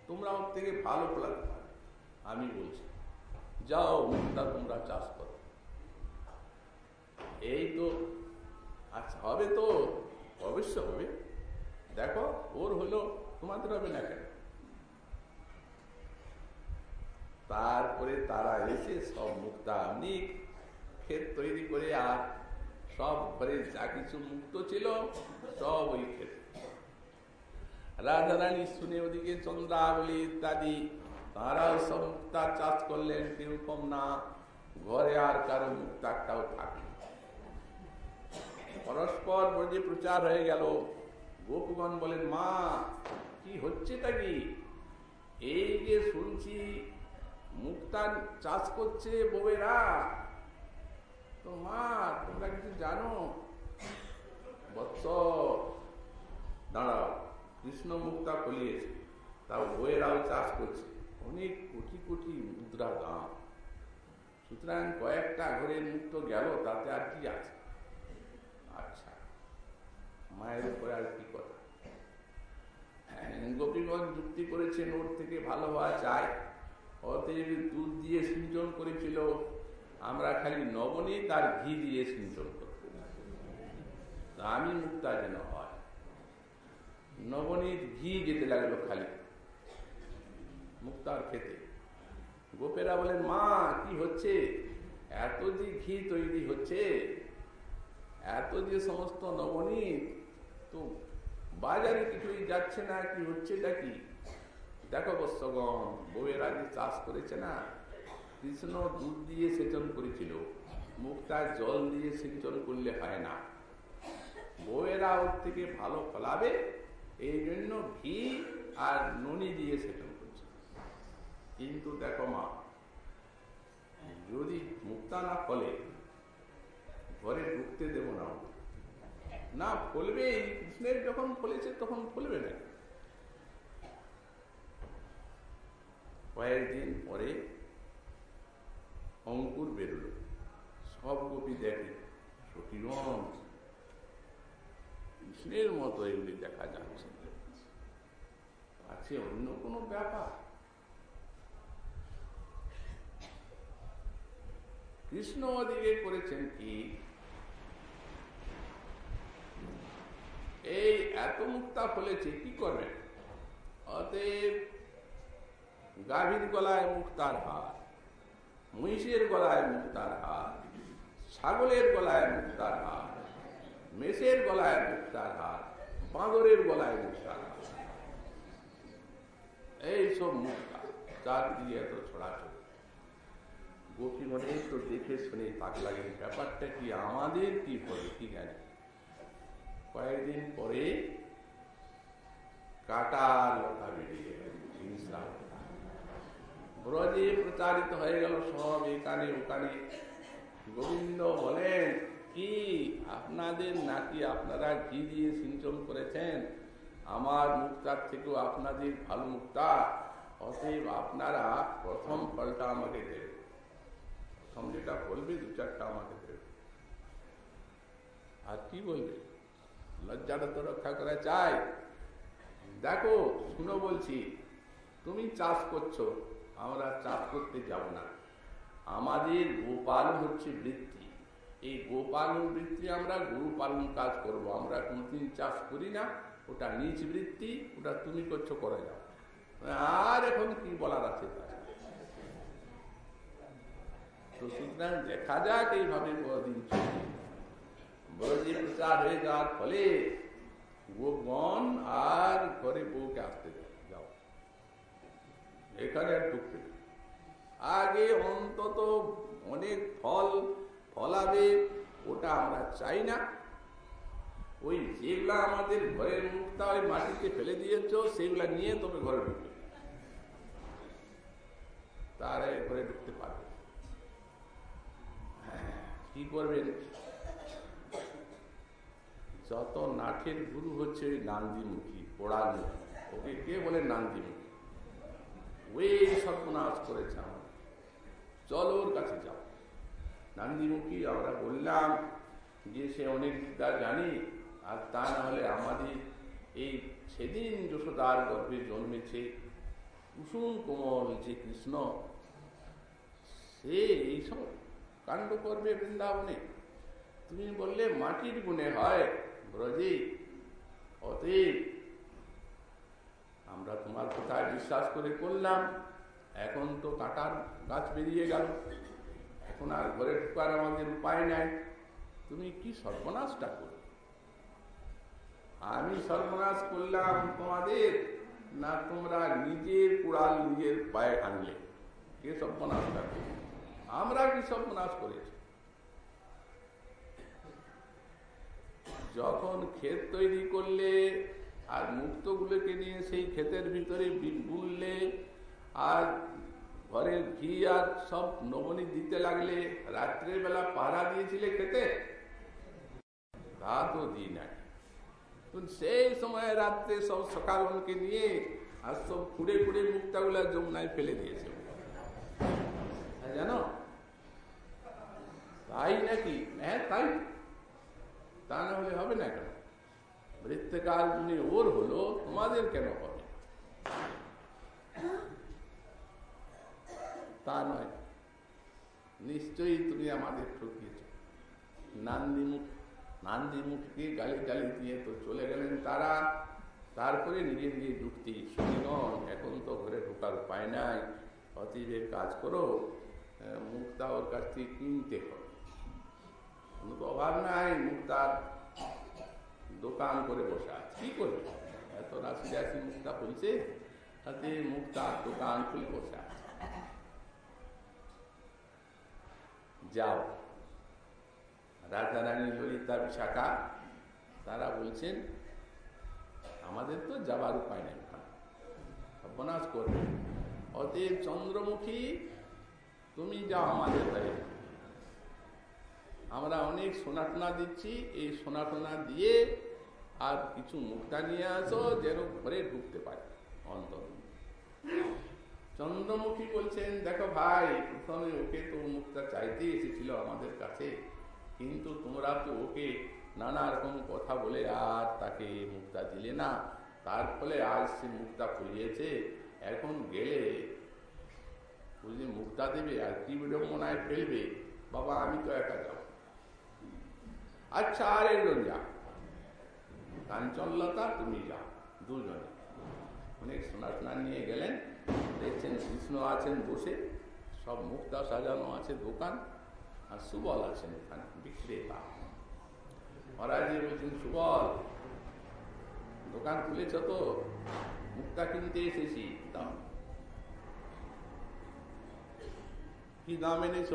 তোমরা ওর থেকে ভালো ফলাতে পারো, আমি বলছি যাও মুক্তা তোমরা চাষ করো। এই তো আচ্ছা, হবে তো? অবশ্য হবে। দেখো ওর হলো, তোমাদের হবে না কেন? তারপরে তারা এসে সব মুক্তা এমনি ক্ষেত তৈরি করে, আর সব ঘরে যা কিছু মুক্ত ছিল সব ওই ক্ষেত। রাধারানী শুনে ওদিকে চন্দ্রাবলী ইত্যাদি তারাও সব মুক্তা চাষ করলেন। কিরকম না, ঘরে আর কারো মুক্তা একটাও থাকে। পরস্পর ব্রজে প্রচার হয়ে গেল। গোপগণ বলেন, মা কি হচ্ছেটা কি? এই যে শুনছি মুক্তা চাষ করছে বউয়েরা, তো মা তোমরা কিছু জানো? বৎস দাঁড়াও, কৃষ্ণ মুক্তা ফলিয়েছে, তাও বউয়েরাও চাষ করছে, অনেক কোটি কোটি মুদ্রা দাম। সুতরাং কয়েকটা ঘরের মুক্ত গেল, তাতে আর কি আছে? আচ্ছা, মায়ের উপরে আর কি কথা। গোপীগঞ্জ যুক্তি করেছেন ওর থেকে ভালো হওয়া চাই, অতএব দুধ দিয়ে সিঞ্চন করেছিল, আমরা খালি নবনীত আর ঘি দিয়ে সিঞ্চন করব, আমি মুক্তা যেন হয়। নবনীত ঘি যেতে লাগলো খালি মুক্তার খেতে। গোপেরা বলেন, মা কি হচ্ছে? এত যে ঘি তৈরি হচ্ছে, এত যে সমস্ত নবনীত, তো বাজারে কিছুই যাচ্ছে না, কি হচ্ছে এটা কি? দেখো বৎসগণ, বউয়েরা যে চাষ করেছে না, কৃষ্ণ দুধ দিয়ে সেচন করেছিল, মুক্তার জল দিয়ে সিঞ্চন করলে হয় না। বউয়েরা ওর থেকে ভালো ফলাবে, এই জন্য ঘি আর ননি দিয়ে সেচন করছে। কিন্তু দেখো মা, যদি মুক্তা না ফলে ঘরে ঢুকতে দেব না, না ফলবে। কৃষ্ণের যখন ফলেছে তখন ফলবে না। কয়েকদিন পরে অঙ্কুর বেরোল, সব গোপী দেখে, সতীগণ কৃষ্ণের মতো এগুলি দেখা যাচ্ছে, আছে অন্য কোনো ব্যাপার? কৃষ্ণ ওদিকে করেছেন কি, এই এত মুক্তা ফলেছে, কি করবেন? অতএব গাভীর গলায় মুক্তার হার, মহিষের গলায় মুক্তার হার, ছাগলের গলায় মুক্তার হার, মেষের গলায় মুক্তার হার, বাঁদরের গলায় মুক্তার হার, এইসব মুক্তা চার দিয়ে এত ছড়াছড়ি। গোপী মনে তো দেখে শুনে তাক লাগে, ব্যাপারটা কি, আমাদের কি হবে কি জানি। কয়েকদিন পরে কাটার লতা বেরিয়ে গেল, ব্রজে প্রচারিত হয়ে গেল সব এখানে ওখানে। গোবিন্দ বলেন, কি আপনাদের নাকি আপনারা ঘি দিয়ে সিঞ্চন করেছেন, আমার মুক্তার থেকেও আপনাদের ভালো মুক্তা, অতএব আপনারা প্রথম ফলটা আমাকে দেবে, প্রথম যেটা বলবে দু চারটা আমাকে দেবে। আর কি বলবে? লজ্জাটা তো রক্ষা করা চাই। দেখো শুনো বলছি, তুমি চাষ করছো, আমরা চাষ করতে যাব না। আমাদের গোপালন হচ্ছে বৃত্তি, এই গোপালন বৃত্তি আমরা গরু পালন কাজ করব, আমরা কোনদিন চাষ করি না, ওটা নিজ বৃত্তি, ওটা তুমি করছো, করে যাও। আর এখন কি বলার আছে? তো সুতরাং দেখা যাক এইভাবে কদিন চলবে। ব্রজে প্রচার হয়ে যাওয়ার ফলে গোপগণ আর ঘরে বউকে আসতে এখানে আর ঢুকবে না। আগে অন্তত অনেক ফল ফলাবে, ওটা আমরা চাই না। ওই যেগুলা আমাদের ঘরের মুখটা ওই মাটিতে ফেলে দিয়েছ, সেগুলা নিয়ে তবে ঘরে ঢুকবে, তারা ঘরে ঢুকতে পারবে। কি করবেন? যত নাটের গুরু হচ্ছে ওই নান্দিমুখী, পোড়া মুখ, ওকে কে বলে নান্দিমুখী। ওই সর্বনাশ করেছে আমার, চলো ওর কাছে যাও। নান্দিমুখী আমরা বললাম যে সে অনেক বিদ্যা জানি, আর তা না হলে আমাদের এই সেদিন যশোদার গর্ভে জন্মেছে কুসুম কোমল যে কৃষ্ণ, সে এইসব কাণ্ড করবে বৃন্দাবনে? তুমি বললে মাটির গুণে হয় ব্রজে, অতএব আমরা তোমার কথায় বিশ্বাস করে করলাম। এখন তো কাঁটার গাছ বেরিয়ে গেল, এখন আর ঘরে ঢুকার আমাদের উপায় নাই। তুমি কি সর্বনাশটা করো? আমি সর্বনাশ করলাম তোমাদের, না তোমরা নিজের কুড়াল নিজের পায়ে আনলে? কে সর্বনাশটা করো? আমরা কি সর্বনাশ করেছি? যখন ক্ষেত তৈরি করলে আর মুক্তগুলোকে নিয়ে সেই ক্ষেতের ভিতরে বুনলে, আর ঘরের ঘি আর সব নবনী দিতে লাগলে, রাত্রের বেলা পাহারা দিয়েছিলে খেতে? তা তো দিই নাই। সেই সময় রাত্রে সব সকালকে নিয়ে আর সব খুঁড়ে খুঁড়ে মুক্তাগুলা যমুনায় ফেলে দিয়েছে, জানো? তাই নাকি? হ্যাঁ তাই। তা না হলে হবে না কেন? মৃত্যুকাল যিনি ওর হলো, তোমাদের কেন হবে? তা নয়, নিশ্চয়ই তুমি আমাদের ঠকিয়েছ। নান্দিমুখকে গালি গালি দিয়ে তো চলে গেলেন তারা। তারপরে নিজে নিজে ঢুকতে শুনিগণ, এখন তো ঘরে ঢোকার উপায় নাই, অতীবের কাজ করো, মুক্তা ওর কাছ থেকে কিনতে হবে। কোনো তো অভাব নাই, মুক্তার দোকান করে বসা, কি করবে? এত রাশি রাশি মুক্তা বলছে, তাতে মুক্তার দোকান খুলে বসে আছে। যাও। রাজা রানী ললিতা বিশাখা তারা বলছেন আমাদের তো যাবার উপায় নেই, সর্বনাশ করবে। অতএব চন্দ্রমুখী তুমি যাও আমাদের বাড়ি, আমরা অনেক সোনাটনা দিচ্ছি, এই সোনাটনা দিয়ে আর কিছু মুক্তা নিয়ে আসো, যেন ঘরে ঢুকতে পারে অন্তত। চন্দ্রমুখী বলছেন, দেখো ভাই, প্রথমে ওকে তো মুক্তা চাইতে এসেছিল আমাদের কাছে, কিন্তু তোমরা তো ওকে নানা রকম কথা বলে আর তাকে মুক্তা দিলে না, তার ফলে আজ সে মুক্তা ফুলিয়েছে। এখন গেলে বুঝলি মুক্তা দেবে আর কি বিড়ম্বনায় ফেলবে। বাবা আমি তো একা যাব। আচ্ছা আর একজন যা, কাঞ্চনলতা তুমি যাও, দুজনে। অনেক সোনা নিয়ে গেলেন, দেখছেন কৃষ্ণ আছেন বসে, সব মুক্তা সাজানো আছে দোকান, আর সুবল আছেন ওখানে বিক্রেতা। মহারাজি বলছেন, সুবল দোকান খুলেছ তো, মুক্তা কিনতে এসেছি, দাম কি দাম এনেছ?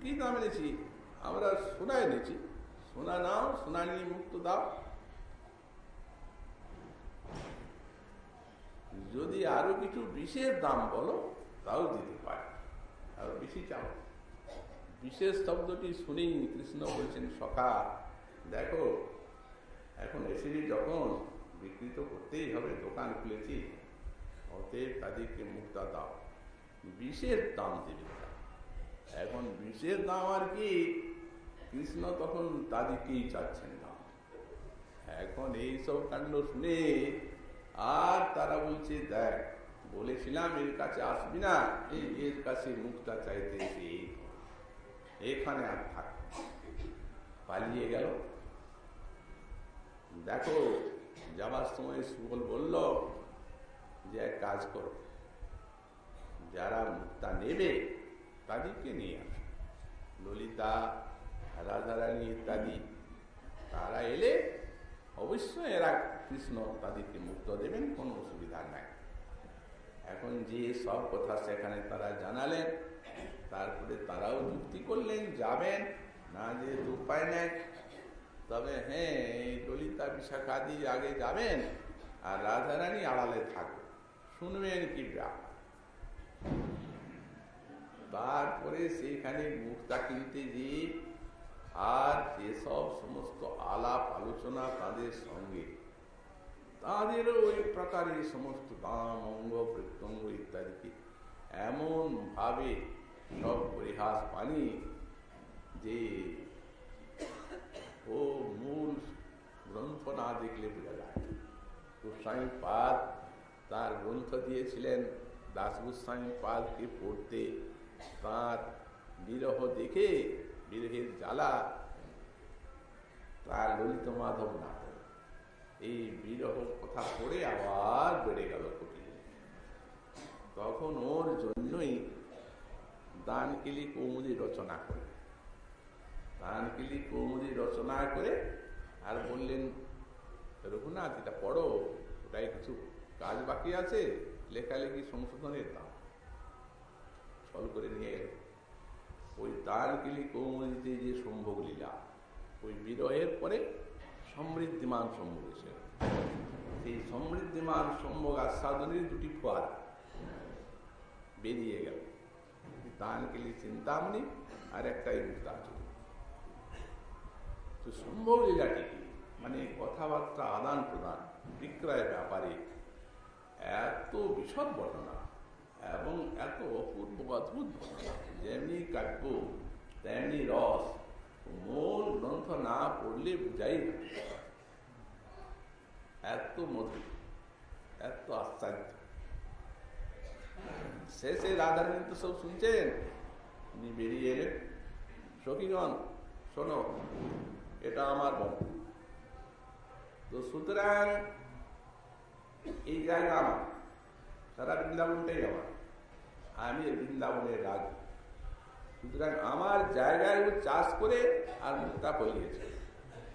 কি দাম এনেছি? আমরা সোনা এনেছি। সোনা নাও, সোনা নিয়ে মুক্ত দাও। যদি আরো কিছু বিশেষ দাম বলো তাও দিতে পারে, আরো বেশি চাও। বিশেষ শব্দটি শুনেই কৃষ্ণ বলছেন, সখা দেখো এখন এসেছি যখন, বিকৃত করতেই হবে, দোকান খুলেছি, অতএব তাদেরকে মুক্তা দাও, বিশেষ দাম দেবে। এখন বিশেষ দাম আর কি, কৃষ্ণ তখন তাদেরকেই চাচ্ছেন দাম। এখন এইসব কাণ্ড শুনে আর তারা বলছে, দেখ বলেছিলাম এর কাছে আসবি না, এর কাছে মুক্তা চাইতে এসে এখানে আর থাক, পালিয়ে গেল। দেখো যাবার সময় সুবল বলল যে এক কাজ করো, যারা মুক্তা নেবে তাদেরকে নিয়ে আসো, ললিতা, রাধারানী ইত্যাদি, তারা এলে অবশ্যই এরা কৃষ্ণ তাদেরকে মুক্ত দেবেন, কোনো অসুবিধা নাই। এখন যে সব কথা সেখানে তারা জানালেন, তারপরে তারাও যুক্তি করলেন যাবেন না, যেহেতু উপায় নেই। তবে হ্যাঁ, এই ললিতা বিশাখাদি আগে যাবেন আর রাধারানী আড়ালে থাকবে, শুনবেন কি ব্যাপার। তারপরে সেখানে মুক্তা কিনতে যে আর যেসব সমস্ত আলাপ আলোচনা তাদের সঙ্গে, তাদেরও ওই প্রকারে সমস্ত দাম অঙ্গ প্রত্যঙ্গ ইত্যাদিকে এমন ভাবে সব পরিহাস পানি যে ও মূল গ্রন্থ না দেখলে বোঝা যায়। গোস্বামী পাদ তার গ্রন্থ দিয়েছিলেন দাস গোস্বামী পাদকে পড়তে, তার বিরহ দেখে, বিরহের জ্বালা, তার ললিত মাধব না, এই বিরহ কথা পড়ে আবার বেড়ে গেল কঠিন। তখন ওর জন্যই দানকিলি কৌমুদি রচনা করে, দানকিলি কৌমুদি রচনা করে আর বললেন, রঘুনাথ এটা পড়ো, ওটাই কিছু কাজ বাকি আছে, লেখালেখি সংশোধনের দাম। ছল করে নিয়ে গেল ওই দানকিলি কৌমুদিতে যে সম্ভোগ লীলা, ওই বিরহের পরে সমৃদ্ধিমান সম্ভোগ এসে, সেই সমৃদ্ধিমান সম্ভোগ আস্বাদনের দুটি ফোয়ারা বেরিয়ে গেল, দানকিলি চিন্তামণি আর একটাই মুক্তাঞ্জলি। তো সম্ভোগ লীলাটি কি, মানে কথাবার্তা আদান প্রদান বিক্রয়ের ব্যাপারে এত বিশদ বর্ণনা এবং এত অপূর্ব অদ্ভুত বর্ণনা, যেমনি কাব্য তেমনি রস, মূল গ্রন্থ না পড়লে বুঝাই না, এত মধুর, এত আশ্চর্য। শেষে রাধারানী তো সব শুনছেন, উনি বেরিয়ে এলেন, সখীগণ শোনো, এটা আমার বন্ধু, তো সুতরাং এই জায়গা আমার, সারা বৃন্দাবনটাই আমার, আমি বৃন্দাবনের রাজ, সুতরাং আমার জায়গায় ও চাষ করে আর মুক্তা ফলিয়েছে।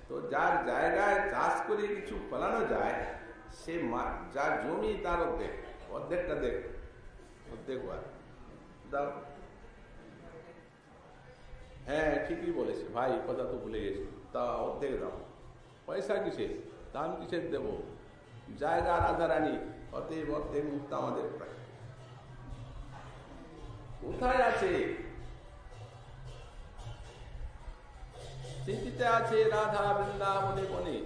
তো যার জায়গায় চাষ করে কিছু ফলানো যায়, সে যার জমি তার অর্ধেক, অর্ধেকটা দেখ, অর্ধেক দাও। হ্যাঁ ঠিকই বলেছে ভাই, কথা তো ভুলে গেছি, তা অর্ধেক দাও। পয়সা কিসের, দাম কিসের দেব, জায়গা রাধারানী, অতএব অর্ধেক মুক্তা আমাদের প্রায়। কোথায় আছে? স্মৃতিতে আছে রাধা বৃন্দাবনে বনে,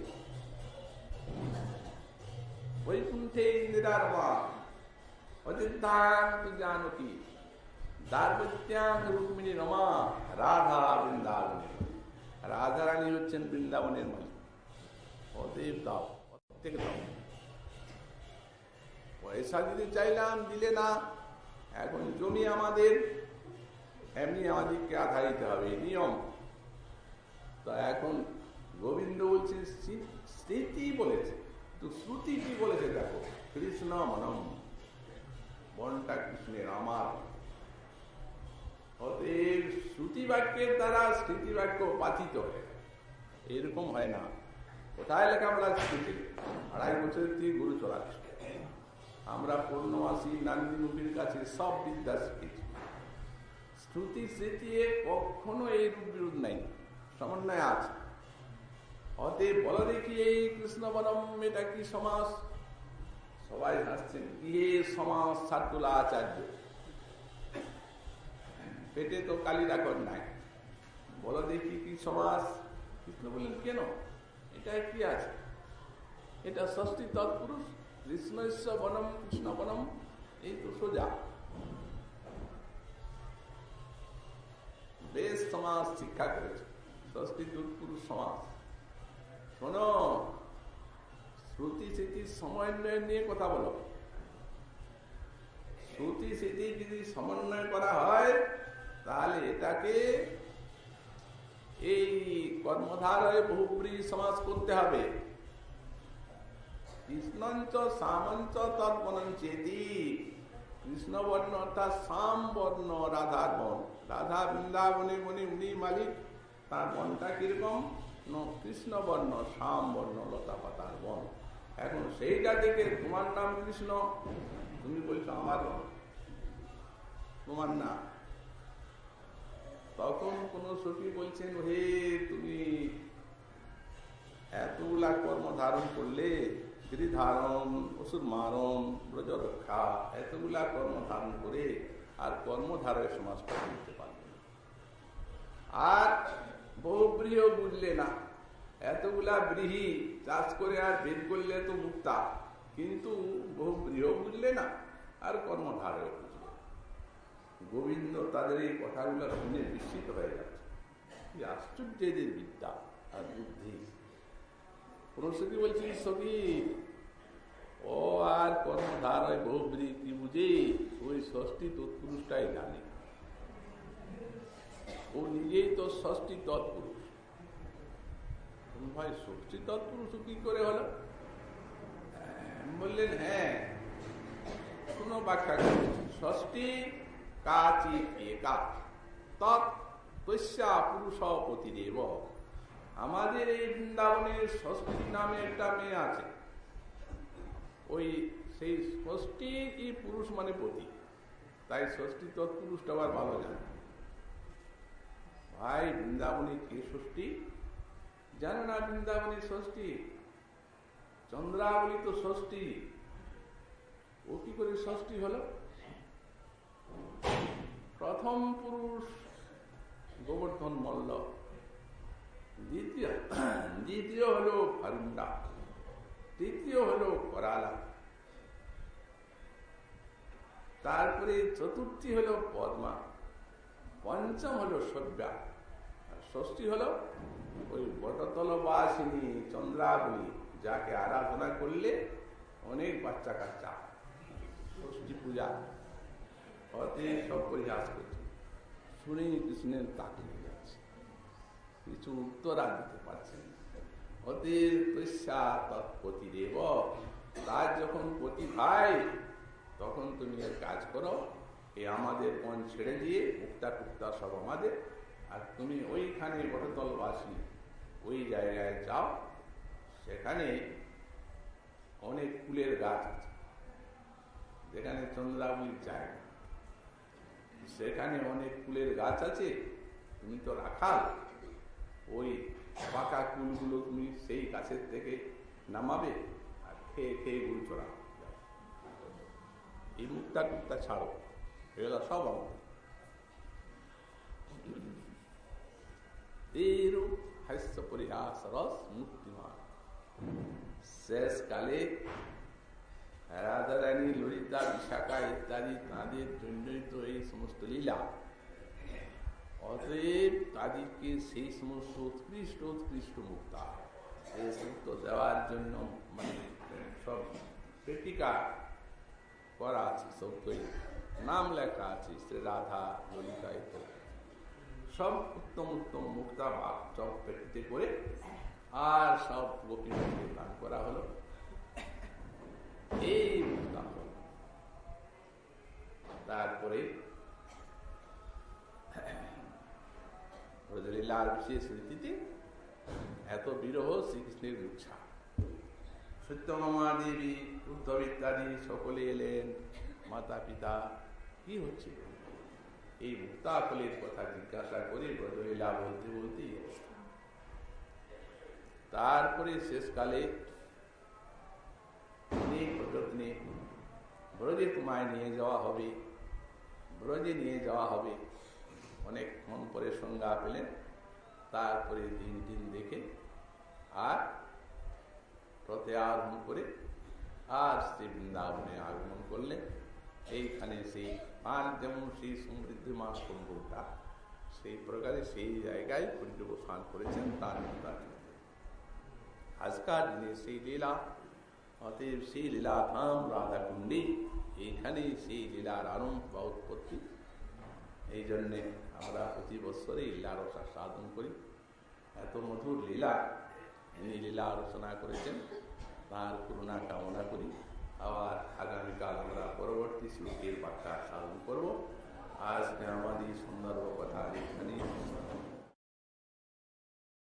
বৈকুণ্ঠে ইন্দিরার মা, অযোধ্যাং জানকী, দার্বত্যাং রুক্মিণী রমা, রাধা বৃন্দাবনে। রাধারানী হচ্ছেন বৃন্দাবনের মালিক, অতএব দাও, প্রত্যেক দাও। পয়সা দিতে চাইলাম, দিলে না, এখন জমি আমাদের, এমনি আমাদেরকে আধা দিতে হবে, নিয়ম। তা এখন গোবিন্দ বলছে, স্মৃতি বলেছে, তো শ্রুতি কি বলেছে দেখো, কৃষ্ণ মনম, বনটা কৃষ্ণের আমার। অতএব শ্রুতি বাক্যের দ্বারা স্মৃতি বাক্য পাতিত হয়, এরকম হয় না। কোথায় লেখাপড়া শিখেছি, 2.5 বছরের থেকে গুরু চলাচ্ছে, আমরা পূর্ণমাসী নান্দি মুখির কাছে সব বিদ্যা শিখেছি। শ্রুতি স্মৃতি কখনো এই রূপ বিরোধ নাই, সমন্বয় আছে। অতএব বলো দেখি এই কৃষ্ণ বনম এটা কি সমাস? সবাই হাসছেন, কি সমাস ছাড়তুলা আচার্য, পেটে তো কালী রাখর নাই, বলো দেখি কি সমাস? কৃষ্ণ বললেন কেন, এটা কি আছে, এটা ষষ্ঠী তৎপুরুষ, কৃষ্ণস্য বনম কৃষ্ণ বনম, এই তো সোজা। বেশ সমাজ শিক্ষা করেছে, ষষ্ঠী তৎপুরুষ সমাজ। শোনো, শ্রুতি স্মৃতির সমন্বয় নিয়ে কথা বলো। শ্রুতি স্মৃতি যদি সমন্বয় করা হয়, তাহলে এটাকে এই কর্মধারয় বহুব্রী সমাজ করতে হবে। কৃষ্ণঞ্চ সামঞ্চ তৎবনঞ্চেতি, কৃষ্ণ বর্ণ অর্থাৎ সাম বর্ণ রাধার বন, রাধা বৃন্দাবনে মনে উনি মালিক, তার বনটা কিরকম, কৃষ্ণ বর্ণ সাম বর্ণ লতা পাতার বন। এখন সেইটা দেখে তোমার নাম কৃষ্ণ, তুমি বলছো আমার তোমার না। তখন কোন সখী বলছেন, হে তুমি এতগুলা কর্ম ধারণ করলে, গিরিধারণ, অসুর মারণ, ব্রজ রক্ষা, এতগুলা কর্ম ধারণ করে আর কর্মধারয় সমাজ করতে পারবে না। আর বহুব্রীহ বুঝলে না, এতগুলা ব্রীহি চাষ করে আর বেদ করলে তো মুক্তা, কিন্তু বহুব্রীহ বুঝলে না আর কর্মধারয় বুঝলে। গোবিন্দ তাদের এই কথাগুলো শুনে বিস্মিত হয়ে যাচ্ছে, কি আশ্চর্য এদের বিদ্যা আর বুদ্ধি। কোন সখী বলছি, সখী ও আর কর্মধারয় বহুব্রীহি কি বুঝে, ওই ষষ্ঠী তৎপুরুষটাই জানে। ও নিজেই তো ষষ্ঠী তৎপুরুষ। ভাই ষষ্ঠী তৎপুরুষ কি করে হলো? বললেন, হ্যাঁ শুনো ব্যাখ্যা করছি। ষষ্ঠী কাচি একা তৎস্যা পুরুষ পতিদেব। আমাদের এই বৃন্দাবনের ষষ্ঠী নামে একটা মেয়ে আছে, ওই সেই ষষ্ঠী পুরুষ মানে পতি, তাই ষষ্ঠী তৎপুরুষটা আবার ভালো জানে। ভাই বৃন্দাবনে কে ষষ্ঠী জানো না? বৃন্দাবনের ষষ্ঠী চন্দ্রাবলী তো ষষ্ঠী। ও কি করে ষষ্ঠী হলো? প্রথম পুরুষ গোবর্ধন মল্ল, দ্বিতীয় হলো ভারুন্ডা, তৃতীয় হলো করালা, তারপরে চতুর্থী হলো পদ্মা, পঞ্চম হলো সভ্যা, আর ষষ্ঠী হলো ওই বটতলবাসিনী চন্দ্রাবলী, যাকে আরাধনা করলে অনেক বাচ্চা কাচ্চা। ষষ্ঠী পূজা হতে সব পরিহাস করছে, শুনে কৃষ্ণের তাকে নিয়ে যাচ্ছে, কিছু উত্তর আর দিতে পারছেন। অতীর তস্যা তৎপতিদেব, তার যখন পতি ভাই, তখন তুমি এর কাজ করো, এই আমাদের বন ছেড়ে দিয়ে মুক্তা টুক্তা সব আমাদের, আর তুমি ওইখানে বটতলবাসী ওই জায়গায় যাও, সেখানে অনেক ফুলের গাছ আছে, যেখানে চন্দ্রাবলীর জায়গা, সেখানে অনেক ফুলের গাছ আছে। তুমি তো রাখাল, ওই পাকা কুলগুলো তুমি সেই গাছের থেকে নামাবে আর খেয়ে খেয়ে গুল চড়াও। এই মুক্তা টুক্তা ছাড়ো, এগুলো সব আমাদের। এইরূপ হাস্য পরিহাস রস মুক্তিমান। শেষকালে রাধারানী, ললিতা, বিশাখা ইত্যাদি তাদের জন্যই তো এই সমস্ত লীলা। অতএব তাদেরকে সেই সমস্ত উৎকৃষ্ট উৎকৃষ্ট মুক্তা এই সমস্ত দেওয়ার জন্য মানে সব পেটিকা করা আছে, সব নাম লেখা আছে, শ্রী রাধা, ললিতা ইত্যাদি সব উত্তম উত্তম মুক্তা বা সব পেটিতে করে আর সব গোপীকে দান করা হলো। এই মুক্তা হল। তারপরে ব্রজলীলার বিশেষ রীতিতে এত বিরহ শ্রীকৃষ্ণের মূর্ছা। সত্যভামা দেবী, উদ্ধব ইত্যাদি সকলে এলেন, মাতা পিতা, কি হচ্ছে? এই মুক্তা ফলের কথা জিজ্ঞাসা করে ব্রজলীলা বলতে বলতে তারপরে শেষকালে অনেক প্রযত্নে ব্রজে তোমায় নিয়ে যাওয়া হবে, ব্রজে নিয়ে যাওয়া হবে। অনেকক্ষণ পরে সংজ্ঞা পেলেন, তারপরে দিন দেখে আর রথে আরোহণ করে আর শ্রী বৃন্দাবনে আগমন করলেন। এইখানে সেই পান যেমন সেই সমৃদ্ধিমান কুণ্ডটা, সেই প্রকারে সেই জায়গায় কুণ্ড স্নান করেছেন তার আজকাল দিনে সেই লীলা। অতএব সেই লীলাধাম রাধাকুণ্ডী, এইখানে সেই লীলার আরম্ভ বা উৎপত্তি। এই জন্যে আমরা প্রতি বৎসরে লীলা রসা সাধন করি। এত মধুর লীলা যিনি লীলা রচনা করেছেন, তাঁর করুণা কামনা করি। আবার আগামীকাল আমরা পরবর্তী শ্লোকের ব্যাখ্যা সাধন করব। আজকে আমাদের সুন্দর কথা এখানে